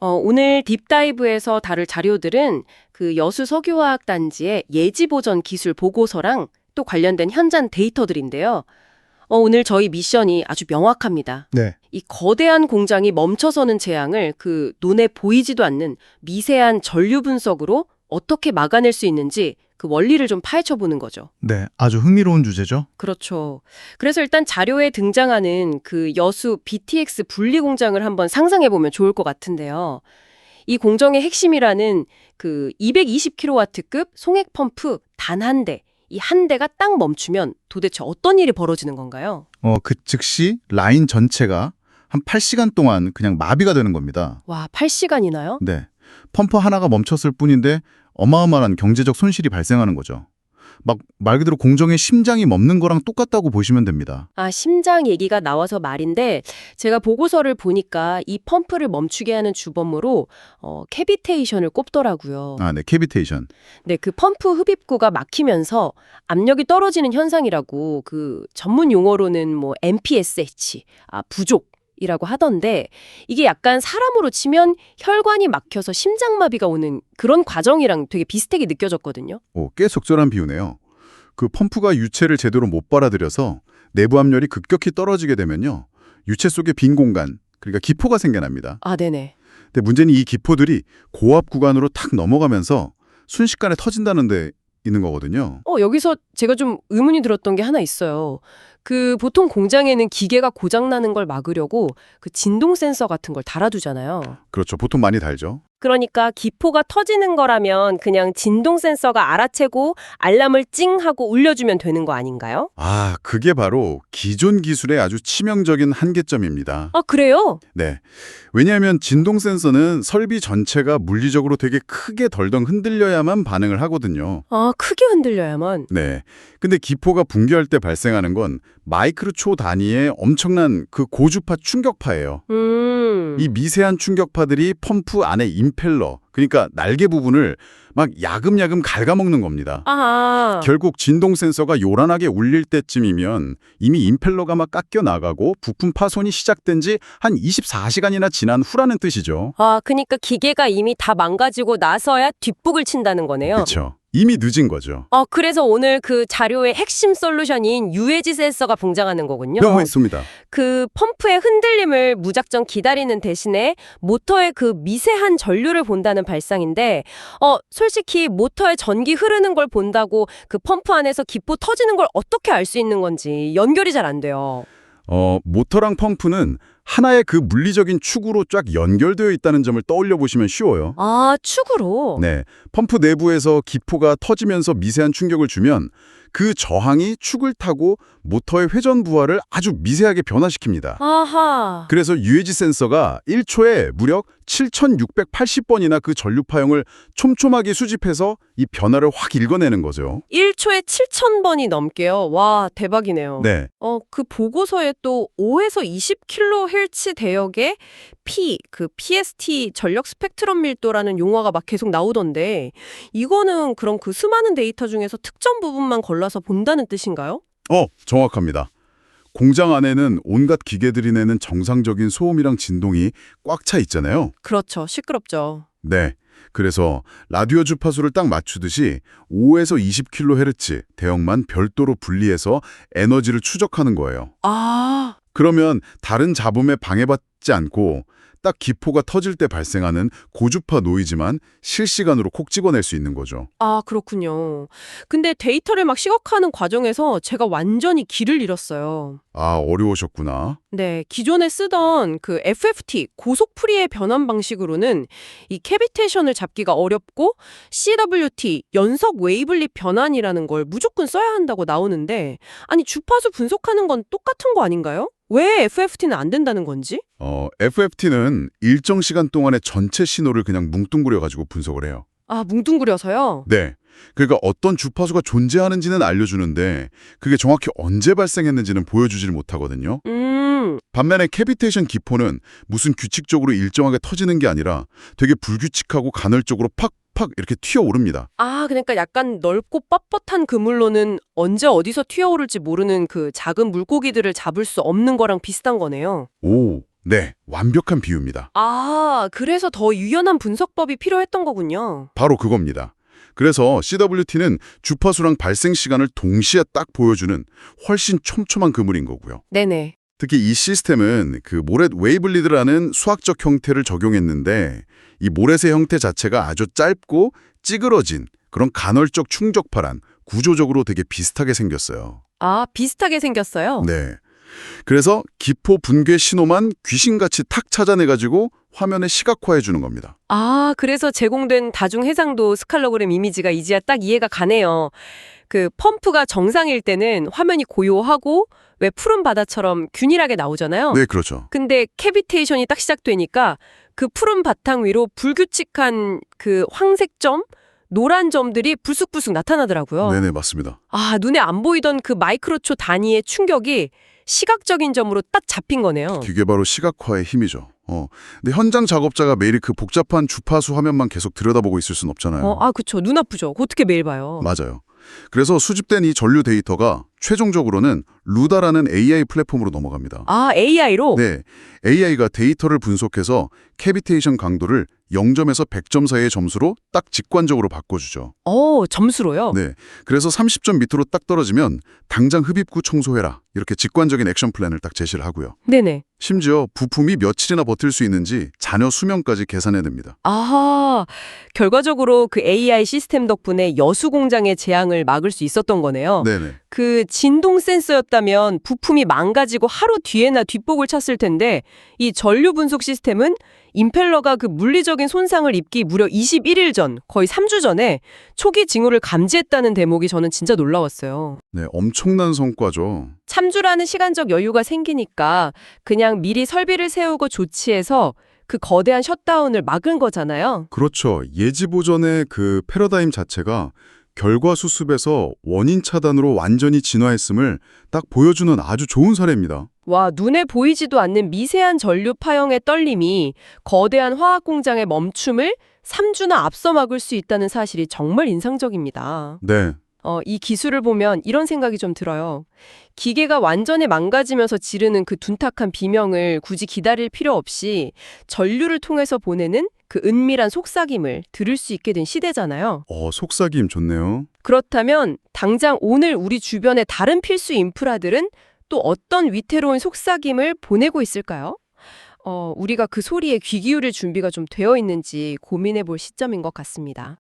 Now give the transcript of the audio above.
오늘 딥다이브에서 다룰 자료들은 그 여수 석유화학단지의 예지보전 기술 보고서랑 또 관련된 현장 데이터들인데요. 오늘 저희 미션이 아주 명확합니다. 네. 이 거대한 공장이 멈춰서는 재앙을 그 눈에 보이지도 않는 미세한 전류 분석으로 어떻게 막아낼 수 있는지 그 원리를 좀 파헤쳐 보는 거죠. 네, 아주 흥미로운 주제죠. 그렇죠. 그래서 일단 자료에 등장하는 그 여수 BTX 분리 공장을 한번 상상해 보면 좋을 것 같은데요. 이 공정의 핵심이라는 그 220kW급 송액 펌프 단 한 대, 이 한 대가 딱 멈추면 도대체 어떤 일이 벌어지는 건가요? 그 즉시 라인 전체가 한 8시간 동안 그냥 마비가 되는 겁니다. 와, 8시간이나요? 네. 펌프 하나가 멈췄을 뿐인데 어마어마한 경제적 손실이 발생하는 거죠. 막 말 그대로 공정의 심장이 멎는 거랑 똑같다고 보시면 됩니다. 아, 심장 얘기가 나와서 말인데 제가 보고서를 보니까 이 펌프를 멈추게 하는 주범으로 캐비테이션을 꼽더라고요. 네, 캐비테이션. 네, 그 펌프 흡입구가 막히면서 압력이 떨어지는 현상이라고 그 전문 용어로는 뭐 MPSH, 부족이라고 하던데 이게 약간 사람으로 치면 혈관이 막혀서 심장마비가 오는 그런 과정이랑 되게 비슷하게 느껴졌거든요. 꽤 적절한 비유네요. 그 펌프가 유체를 제대로 못 빨아들여서 내부 압력이 급격히 떨어지게 되면요. 유체 속에 빈 공간, 그러니까 기포가 생겨납니다. 아, 네네. 근데 문제는 이 기포들이 고압 구간으로 탁 넘어가면서 순식간에 터진다는 데 있는 거거든요. 여기서 제가 좀 의문이 들었던 게 하나 있어요. 그 보통 공장에는 기계가 고장나는 걸 막으려고 그 진동 센서 같은 걸 달아두잖아요. 그렇죠. 보통 많이 달죠. 그러니까 기포가 터지는 거라면 그냥 진동 센서가 알아채고 알람을 찡 하고 울려주면 되는 거 아닌가요? 그게 바로 기존 기술의 아주 치명적인 한계점입니다. 아, 그래요? 네. 왜냐하면 진동 센서는 설비 전체가 물리적으로 되게 크게 덜덩 흔들려야만 반응을 하거든요. 아, 크게 흔들려야만. 네. 근데 기포가 붕괴할 때 발생하는 건 마이크로 초 단위의 엄청난 그 고주파 충격파예요. 이 미세한 충격파들이 펌프 안에 임펠러, 그러니까 날개 부분을 막 야금야금 갉아먹는 겁니다. 아하. 결국 진동 센서가 요란하게 울릴 때쯤이면 이미 임펠러가 막 깎여 나가고 부품 파손이 시작된 지 한 24시간이나 지난 후라는 뜻이죠. 그러니까 기계가 이미 다 망가지고 나서야 뒷북을 친다는 거네요. 그렇죠. 이미 늦은 거죠. 그래서 오늘 그 자료의 핵심 솔루션인 UAG 센서가 등장하는 거군요. 명호했습니다. 그 펌프의 흔들림을 무작정 기다리는 대신에 모터의 그 미세한 전류를 본다는 발상인데 솔직히 모터에 전기 흐르는 걸 본다고 그 펌프 안에서 기포 터지는 걸 어떻게 알 수 있는 건지 연결이 잘 안 돼요. 모터랑 펌프는 하나의 그 물리적인 축으로 쫙 연결되어 있다는 점을 떠올려 보시면 쉬워요. 아, 축으로? 네, 펌프 내부에서 기포가 터지면서 미세한 충격을 주면 그 저항이 축을 타고 모터의 회전 부하를 아주 미세하게 변화시킵니다. 아하. 그래서 UAG 센서가 1초에 무려 7,680번이나 그 전류 파형을 촘촘하게 수집해서 이 변화를 확 읽어내는 거죠. 1초에 7,000번이 넘게요. 와, 대박이네요. 네, 그 보고서에 또 5에서 20kHz 대역의 PST 전력 스펙트럼 밀도라는 용어가 막 계속 나오던데 이거는 그럼 그 수많은 데이터 중에서 특정 부분만 골라서 본다는 뜻인가요? 정확합니다. 공장 안에는 온갖 기계들이 내는 정상적인 소음이랑 진동이 꽉 차 있잖아요. 그렇죠. 시끄럽죠. 네. 그래서 라디오 주파수를 딱 맞추듯이 5에서 20kHz 대역만 별도로 분리해서 에너지를 추적하는 거예요. 아, 그러면 다른 잡음에 방해받지 않고 딱 기포가 터질 때 발생하는 고주파 노이즈만 실시간으로 콕 찍어낼 수 있는 거죠. 그렇군요. 근데 데이터를 막 시각화하는 과정에서 제가 완전히 길을 잃었어요. 어려우셨구나. 네, 기존에 쓰던 그 FFT, 고속 프리의 변환 방식으로는 이 캐비테이션을 잡기가 어렵고 CWT, 연속 웨이블릿 변환이라는 걸 무조건 써야 한다고 나오는데 아니 주파수 분석하는 건 똑같은 거 아닌가요? 왜 FFT는 안 된다는 건지? FFT는 일정 시간 동안의 전체 신호를 그냥 뭉뚱그려가지고 분석을 해요. 뭉뚱그려서요? 네. 그러니까 어떤 주파수가 존재하는지는 알려주는데 그게 정확히 언제 발생했는지는 보여주질 못하거든요. 반면에 캐비테이션 기포는 무슨 규칙적으로 일정하게 터지는 게 아니라 되게 불규칙하고 간헐적으로 팍팍 이렇게 튀어오릅니다. 그러니까 약간 넓고 뻣뻣한 그물로는 언제 어디서 튀어오를지 모르는 그 작은 물고기들을 잡을 수 없는 거랑 비슷한 거네요. 오, 네, 완벽한 비유입니다. 아, 그래서 더 유연한 분석법이 필요했던 거군요. 바로 그겁니다. 그래서 CWT는 주파수랑 발생 시간을 동시에 딱 보여주는 훨씬 촘촘한 그물인 거고요. 네네. 특히 이 시스템은 그 모렛 웨이블리드라는 수학적 형태를 적용했는데 이 모렛의 형태 자체가 아주 짧고 찌그러진 그런 간헐적 충격파랑 구조적으로 되게 비슷하게 생겼어요. 아, 비슷하게 생겼어요? 네. 그래서 기포 분괴 신호만 귀신같이 탁 찾아내가지고 화면에 시각화해 주는 겁니다. 아, 그래서 제공된 다중 해상도 스칼로그램 이미지가 이제야 딱 이해가 가네요. 그 펌프가 정상일 때는 화면이 고요하고 왜 푸른 바다처럼 균일하게 나오잖아요. 네, 그렇죠. 근데 캐비테이션이 딱 시작되니까 그 푸른 바탕 위로 불규칙한 그 황색 점, 노란 점들이 불쑥불쑥 나타나더라고요. 네네, 맞습니다. 아, 눈에 안 보이던 그 마이크로초 단위의 충격이 시각적인 점으로 딱 잡힌 거네요. 그게 바로 시각화의 힘이죠. 근데 현장 작업자가 매일 그 복잡한 주파수 화면만 계속 들여다보고 있을 순 없잖아요. 아, 그쵸. 눈 아프죠. 그거 어떻게 매일 봐요. 맞아요. 그래서 수집된 이 전류 데이터가 최종적으로는 루다라는 AI 플랫폼으로 넘어갑니다. 아, AI로? 네, AI가 데이터를 분석해서 캐비테이션 강도를 0점에서 100점 사이의 점수로 딱 직관적으로 바꿔주죠. 점수로요? 네, 그래서 30점 밑으로 딱 떨어지면 당장 흡입구 청소해라. 이렇게 직관적인 액션 플랜을 딱 제시를 하고요. 네네. 심지어 부품이 며칠이나 버틸 수 있는지 잔여 수명까지 계산해냅니다. 아, 결과적으로 그 AI 시스템 덕분에 여수 공장의 재앙을 막을 수 있었던 거네요. 네네. 그 진동 센서였다면 부품이 망가지고 하루 뒤에나 뒷복을 찼을 텐데 이 전류 분석 시스템은 임펠러가 그 물리적인 손상을 입기 무려 21일 전, 거의 3주 전에 초기 징후를 감지했다는 대목이 저는 진짜 놀라웠어요. 네, 엄청난 성과죠. 참주라는 시간적 여유가 생기니까 그냥 미리 설비를 세우고 조치해서 그 거대한 셧다운을 막은 거잖아요. 그렇죠. 예지보전의 그 패러다임 자체가 결과 수습에서 원인 차단으로 완전히 진화했음을 딱 보여주는 아주 좋은 사례입니다. 와, 눈에 보이지도 않는 미세한 전류 파형의 떨림이 거대한 화학 공장의 멈춤을 3주나 앞서 막을 수 있다는 사실이 정말 인상적입니다. 네, 이 기술을 보면 이런 생각이 좀 들어요. 기계가 완전히 망가지면서 지르는 그 둔탁한 비명을 굳이 기다릴 필요 없이 전류를 통해서 보내는 그 은밀한 속삭임을 들을 수 있게 된 시대잖아요. 속삭임 좋네요. 그렇다면 당장 오늘 우리 주변의 다른 필수 인프라들은 또 어떤 위태로운 속삭임을 보내고 있을까요? 우리가 그 소리에 귀 기울일 준비가 좀 되어 있는지 고민해 볼 시점인 것 같습니다.